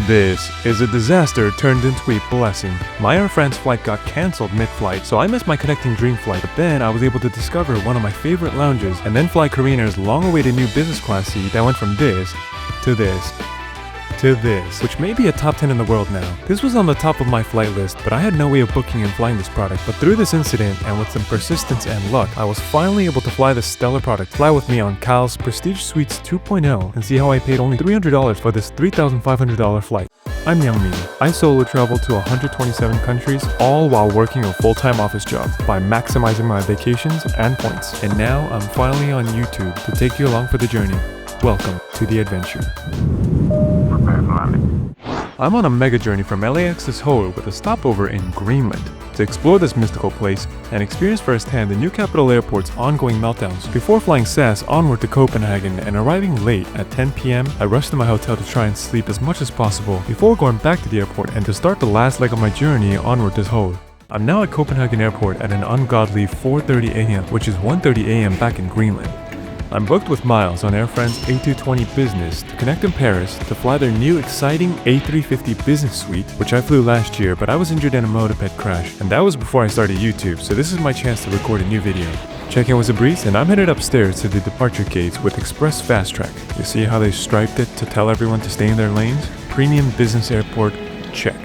This is a disaster turned into a blessing. My Air France flight got cancelled mid-flight, so I missed my connecting dream flight, but then I was able to discover one of my favorite lounges and then fly Korean Air's long-awaited new business class seat that went from this to this to this, which may be a top 10 in the world now. This was on the top of my flight list, but I had no way of booking and flying this product. But through this incident and with some persistence and luck, I was finally able to fly this stellar product. Fly with me on KAL's Prestige Suites 2.0 and see how I paid only $300 for this $3,500 flight. I'm Youngmi. I solo traveled to 127 countries, all while working a full-time office job by maximizing my vacations and points. And now I'm finally on YouTube to take you along for the journey. Welcome to the adventure. I'm on a mega journey from LAX to Seoul with a stopover in Greenland to explore this mystical place and experience firsthand the new capital airport's ongoing meltdowns. Before flying SAS onward to Copenhagen and arriving late at 10 p.m, I rushed to my hotel to try and sleep as much as possible before going back to the airport and to start the last leg of my journey onward to Seoul. I'm now at Copenhagen Airport at an ungodly 4:30 a.m, which is 1:30 a.m. back in Greenland. I'm booked with miles on Air France A220 Business to connect in Paris to fly their new exciting A350 Business Suite, which I flew last year, but I was injured in a moped crash, and that was before I started YouTube, so this is my chance to record a new video. Check-in was a breeze, and I'm headed upstairs to the departure gates with Express Fast Track. You see how they striped it to tell everyone to stay in their lanes? Premium Business Airport, check.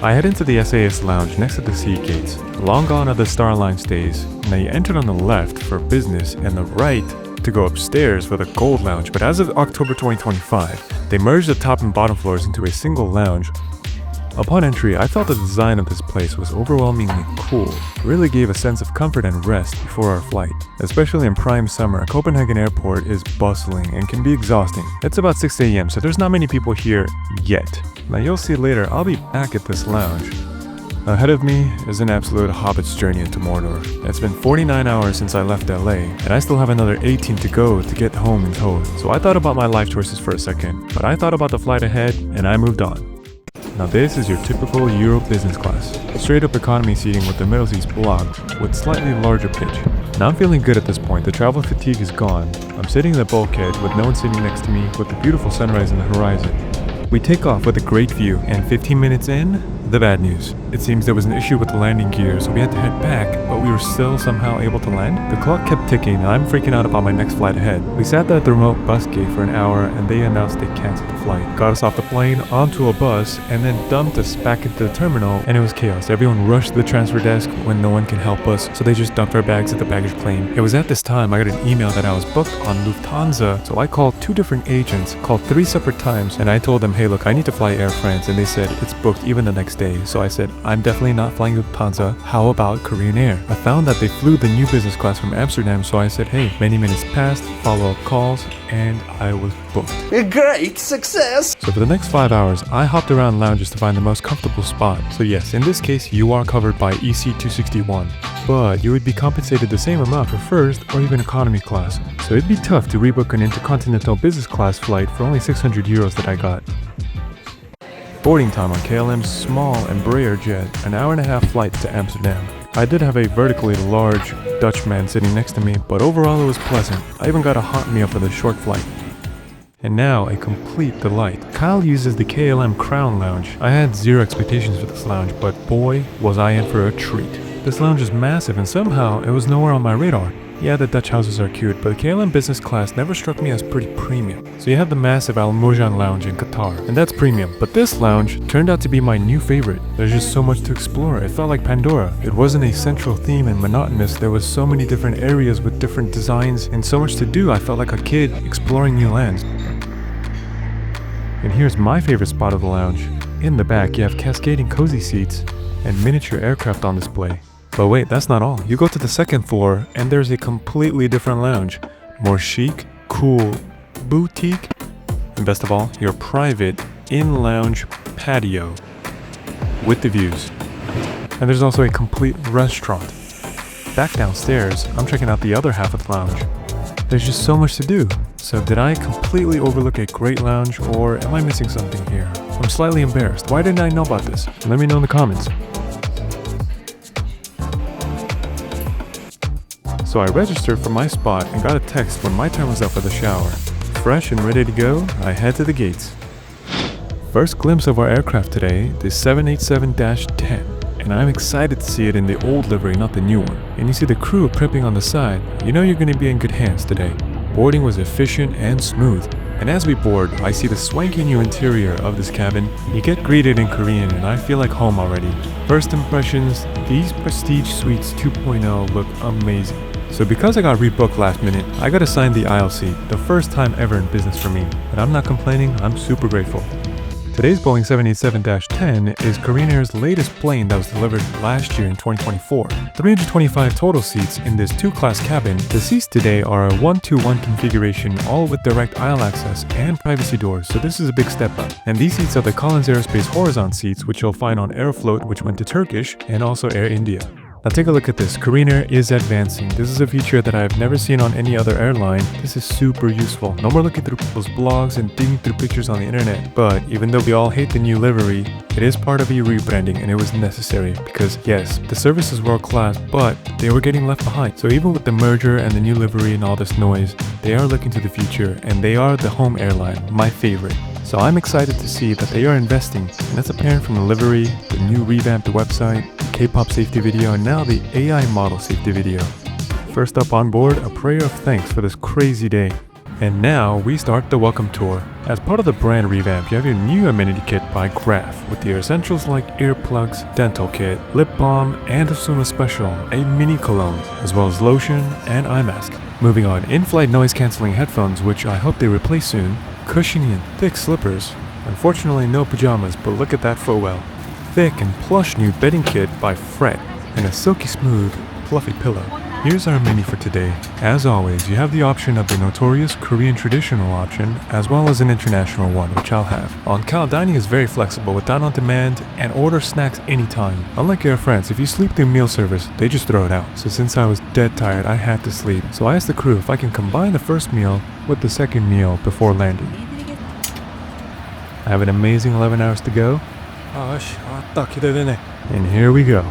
I head into the SAS lounge next to the seat gates. Long gone are the Star Line stays. Now you entered on the left for business and the right to go upstairs for the Gold Lounge, but as of October 2025, they merged the top and bottom floors into a single lounge. Upon entry, I felt the design of this place was overwhelmingly cool. It really gave a sense of comfort and rest before our flight. Especially in prime summer, Copenhagen Airport is bustling and can be exhausting. It's about 6 a.m, so there's not many people here yet. Now you'll see later, I'll be back at this lounge. Ahead of me is an absolute hobbit's journey into Mordor. It's been 49 hours since I left LA, and I still have another 18 to go to get home in Seoul. So I thought about my life choices for a second, but I thought about the flight ahead, and I moved on. Now this is your typical Euro business class. Straight up economy seating with the middle seats blocked, with slightly larger pitch. Now I'm feeling good at this point, the travel fatigue is gone. I'm sitting in the bulkhead with no one sitting next to me with the beautiful sunrise on the horizon. We take off with a great view, and 15 minutes in, the bad news. It seems there was an issue with the landing gear, so we had to head back, but we were still somehow able to land. The clock kept ticking, and I'm freaking out about my next flight ahead. We sat at the remote bus gate for an hour, and they announced they canceled the flight. Got us off the plane, onto a bus, and then dumped us back into the terminal, and it was chaos. Everyone rushed to the transfer desk when no one can help us, so they just dumped our bags at the baggage claim. It was at this time I got an email that I was booked on Lufthansa, so I called 2 different agents, called 3 separate times, and I told them, hey look, I need to fly Air France, and they said it's booked even the next day. So I said, I'm definitely not flying Lufthansa, how about Korean Air? I found that they flew the new business class from Amsterdam, so I said, hey, many minutes passed, follow-up calls, and I was booked. A great success! So for the next 5 hours, I hopped around lounges to find the most comfortable spot. So yes, in this case, you are covered by EC261, but you would be compensated the same amount for first or even economy class. So it'd be tough to rebook an intercontinental business class flight for only 600 euros that I got. Boarding time on KLM's small Embraer jet, an hour-and-a-half flight to Amsterdam. I did have a vertically large Dutch man sitting next to me, but overall it was pleasant. I even got a hot meal for the short flight. And now, a complete delight. KAL uses the KLM Crown Lounge. I had zero expectations for this lounge, but boy, was I in for a treat. This lounge is massive and somehow it was nowhere on my radar. Yeah, the Dutch houses are cute, but the KLM business class never struck me as pretty premium. So you have the massive Al Mojan lounge in Qatar, and that's premium. But this lounge turned out to be my new favorite. There's just so much to explore. It felt like Pandora. It wasn't a central theme and monotonous. There was so many different areas with different designs and so much to do. I felt like a kid exploring new lands. And here's my favorite spot of the lounge. In the back, you have cascading cozy seats and miniature aircraft on display. But wait, that's not all. You go to the second floor and there's a completely different lounge. More chic, cool, boutique, and best of all, your private in-lounge patio with the views. And there's also a complete restaurant. Back downstairs, I'm checking out the other half of the lounge. There's just so much to do. So did I completely overlook a great lounge, or am I missing something here? I'm slightly embarrassed. Why didn't I know about this? Let me know in the comments. So I registered for my spot and got a text when my time was up for the shower. Fresh and ready to go, I head to the gates. First glimpse of our aircraft today, the 787-10, and I'm excited to see it in the old livery, not the new one. And you see the crew prepping on the side, you know you're going to be in good hands today. Boarding was efficient and smooth. And as we board, I see the swanky new interior of this cabin. You get greeted in Korean and I feel like home already. First impressions, these Prestige Suites 2.0 look amazing. So because I got rebooked last minute, I got assigned the aisle seat, the first time ever in business for me. But I'm not complaining, I'm super grateful. Today's Boeing 787-10 is Korean Air's latest plane that was delivered last year in 2024. 325 total seats in this two-class cabin. The seats today are a 1-to-1 configuration, all with direct aisle access and privacy doors, so this is a big step up. And these seats are the Collins Aerospace Horizon seats, which you'll find on Aeroflot, which went to Turkish, and also Air India. Now take a look at this. Korean Air is advancing. This is a feature that I've never seen on any other airline. This is super useful. No more looking through people's blogs and digging through pictures on the internet. But even though we all hate the new livery, it is part of a rebranding and it was necessary because yes, the service is world class, but they were getting left behind. So even with the merger and the new livery and all this noise, they are looking to the future and they are the home airline, my favorite. So I'm excited to see that they are investing, and that's apparent from the livery, the new revamped website, the K-pop safety video, and now the AI model safety video. First up on board, a prayer of thanks for this crazy day. And now we start the welcome tour. As part of the brand revamp, you have your new amenity kit by Graph with your essentials like earplugs, dental kit, lip balm, and a Suma special, a mini cologne, as well as lotion and eye mask. Moving on, in-flight noise cancelling headphones, which I hope they replace soon. Cushiony and thick slippers. Unfortunately no pajamas, but look at that footwell. Thick and plush new bedding kit by Fred, and a silky smooth, fluffy pillow. Here's our menu for today. As always, you have the option of the notorious Korean traditional option, as well as an international one, which I'll have. On KAL, dining is very flexible with dine on demand and order snacks anytime. Unlike Air France, if you sleep through meal service, they just throw it out. So since I was dead tired, I had to sleep. So I asked the crew if I can combine the first meal with the second meal before landing. I have an amazing 11 hours to go. And here we go.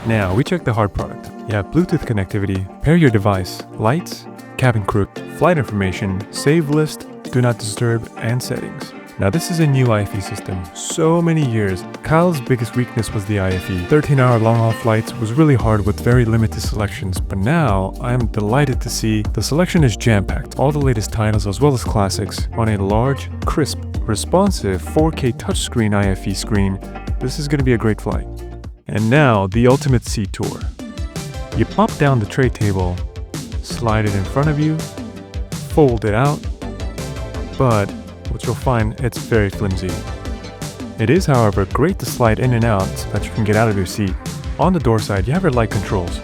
Now, we check the hard product. You have Bluetooth connectivity, pair your device, lights, cabin crew, flight information, save list, do not disturb, and settings. Now this is a new IFE system. So many years, KAL's biggest weakness was the IFE. 13-hour long-haul flights was really hard with very limited selections, but now I'm delighted to see the selection is jam-packed. All the latest titles as well as classics on a large, crisp, responsive 4K touchscreen IFE screen. This is going to be a great flight. And now, the ultimate seat tour. You pop down the tray table, slide it in front of you, fold it out, but what you'll find, it's very flimsy. It is, however, great to slide in and out so that you can get out of your seat. On the door side, you have your light controls.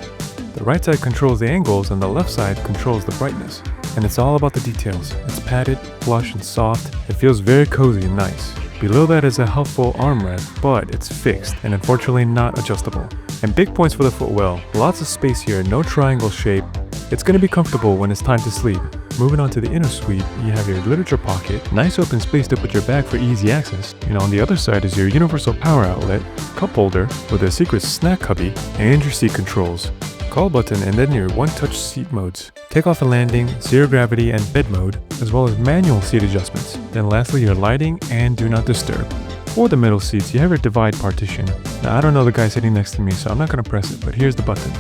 The right side controls the angles and the left side controls the brightness. And it's all about the details. It's padded, plush, and soft. It feels very cozy and nice. Below that is a helpful armrest, but it's fixed and unfortunately not adjustable. And big points for the footwell. Lots of space here, no triangle shape. It's going to be comfortable when it's time to sleep. Moving on to the inner suite, you have your literature pocket, nice open space to put your bag for easy access. And on the other side is your universal power outlet, cup holder with a secret snack cubby, and your seat controls. Call button and then your one-touch seat modes. Takeoff and landing, zero gravity and bed mode, as well as manual seat adjustments. Then lastly your lighting and do not disturb. For the middle seats, you have your divide partition. Now I don't know the guy sitting next to me, so I'm not going to press it, but here's the button.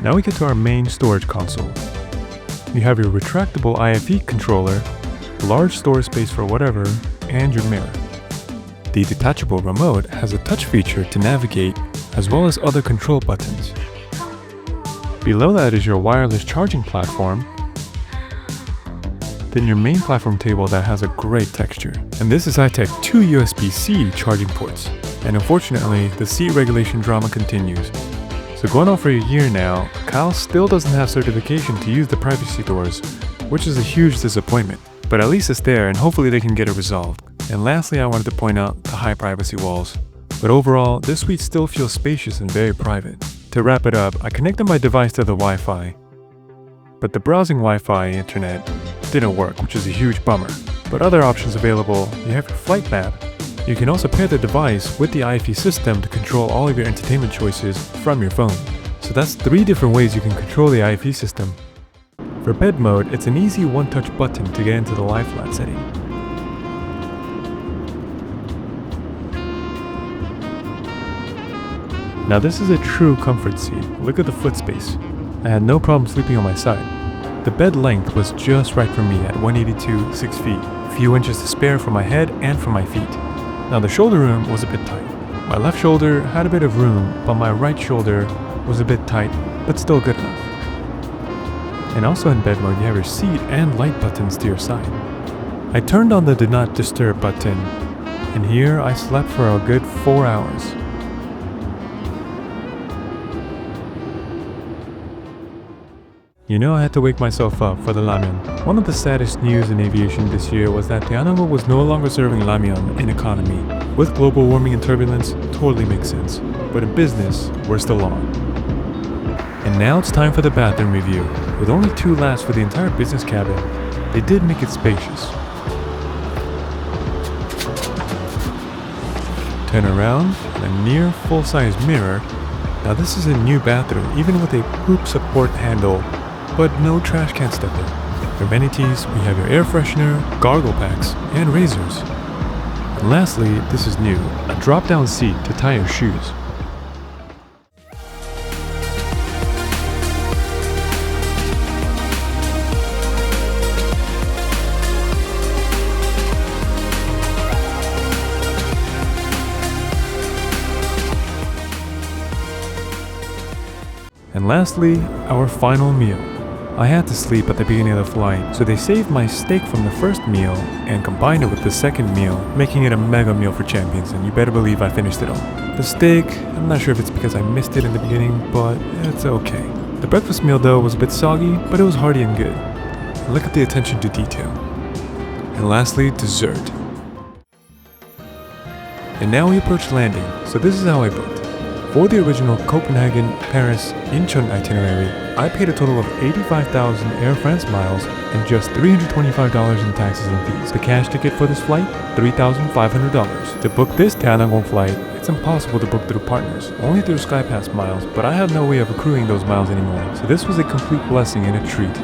Now we get to our main storage console. You have your retractable IFE controller, large storage space for whatever, and your mirror. The detachable remote has a touch feature to navigate, as well as other control buttons. Below that is your wireless charging platform, then your main platform table that has a great texture. And this is high-tech 2 USB-C charging ports. And unfortunately, the seat regulation drama continues. So going on for a year now, KAL still doesn't have certification to use the privacy doors, which is a huge disappointment. But at least it's there and hopefully they can get it resolved. And lastly, I wanted to point out the high privacy walls. But overall, this suite still feels spacious and very private. To wrap it up, I connected my device to the Wi-Fi, but the browsing Wi-Fi internet didn't work, which is a huge bummer. But other options available, you have your flight map. You can also pair the device with the IFE system to control all of your entertainment choices from your phone. So that's 3 different ways you can control the IFE system. For bed mode, it's an easy one-touch button to get into the lie flat setting. Now this is a true comfort seat. Look at the foot space. I had no problem sleeping on my side. The bed length was just right for me at 182, 6 feet. Few inches to spare for my head and for my feet. Now the shoulder room was a bit tight. My left shoulder had a bit of room, but my right shoulder was a bit tight, but still good enough. And also in bed mode, you have your seat and light buttons to your side. I turned on the Do Not Disturb button, and here I slept for a good 4 hours. You know, I had to wake myself up for the ramyeon. One of the saddest news in aviation this year was that Daehanangong was no longer serving ramyeon in economy. With global warming and turbulence, totally makes sense. But in business, we're still on. And now it's time for the bathroom review. With only 2 lasts for the entire business cabin, they did make it spacious. Turn around, and a near full-size mirror. Now this is a new bathroom, even with a poop support handle, but no trash can stepper. For amenities, we have your air freshener, gargle packs, and razors. And lastly, this is new, a drop-down seat to tie your shoes. And lastly, our final meal. I had to sleep at the beginning of the flight, so they saved my steak from the first meal and combined it with the second meal, making it a mega meal for champions, and you better believe I finished it all. The steak, I'm not sure if it's because I missed it in the beginning, but it's okay. The breakfast meal though was a bit soggy, but it was hearty and good. Look at the attention to detail. And lastly, dessert. And now we approach landing, so this is how I booked. For the original Copenhagen, Paris, Incheon itinerary, I paid a total of 85,000 Air France miles and just $325 in taxes and fees. The cash ticket for this flight, $3,500. To book this Daehanangong flight, it's impossible to book through partners, only through SkyPass miles, but I have no way of accruing those miles anymore, so this was a complete blessing and a treat.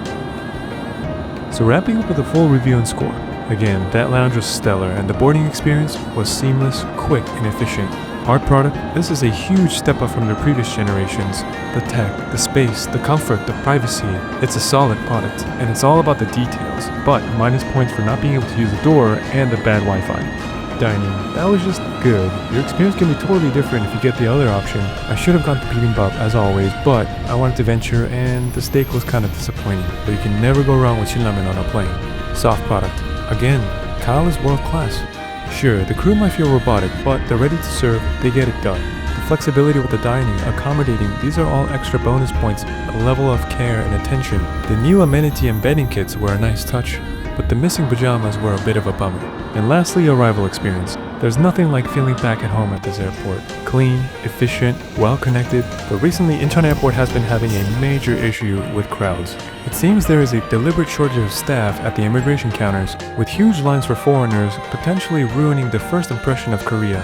So wrapping up with a full review and score. Again, that lounge was stellar and the boarding experience was seamless, quick, and efficient. Our product, this is a huge step up from the previous generations. The tech, the space, the comfort, the privacy. It's a solid product, and it's all about the details, but minus points for not being able to use the door and the bad Wi-Fi. Dining, that was just good. Your experience can be totally different if you get the other option. I should have gone to bibimbap as always, but I wanted to venture and the steak was kind of disappointing. But you can never go wrong with shinramen on a plane. Soft product. Again, KAL is world class. Sure, the crew might feel robotic, but they're ready to serve, they get it done. The flexibility with the dining, accommodating, these are all extra bonus points, a level of care and attention. The new amenity and bedding kits were a nice touch, but the missing pajamas were a bit of a bummer. And lastly, arrival experience. There's nothing like feeling back at home at this airport. Clean, efficient, well-connected, but recently Incheon Airport has been having a major issue with crowds. It seems there is a deliberate shortage of staff at the immigration counters, with huge lines for foreigners potentially ruining the first impression of Korea.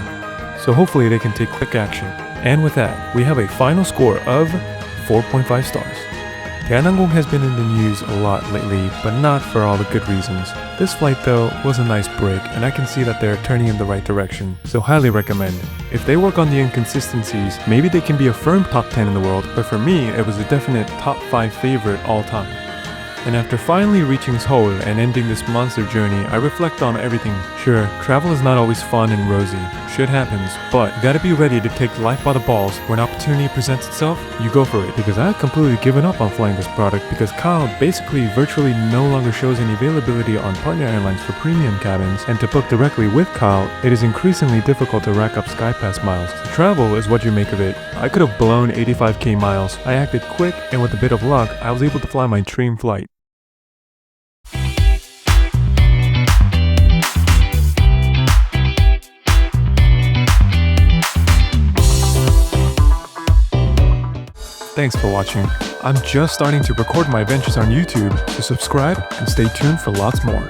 So hopefully they can take quick action. And with that, we have a final score of 4.5 stars. Daehanangong has been in the news a lot lately, but not for all the good reasons. This flight though was a nice break, and I can see that they're turning in the right direction, so highly recommend. If they work on the inconsistencies, maybe they can be a firm top 10 in the world, but for me it was a definite top 5 favorite all time. And after finally reaching Seoul and ending this monster journey, I reflect on everything. Sure, travel is not always fun and rosy. Shit happens, but you gotta be ready to take life by the balls. When opportunity presents itself, you go for it. Because I had completely given up on flying this product because KAL basically virtually no longer shows any availability on partner airlines for premium cabins, and to book directly with KAL, it is increasingly difficult to rack up SkyPass miles. So travel is what you make of it. I could have blown 85k miles. I acted quick, and with a bit of luck, I was able to fly my dream flight. Thanks for watching. I'm just starting to record my adventures on YouTube, so subscribe and stay tuned for lots more.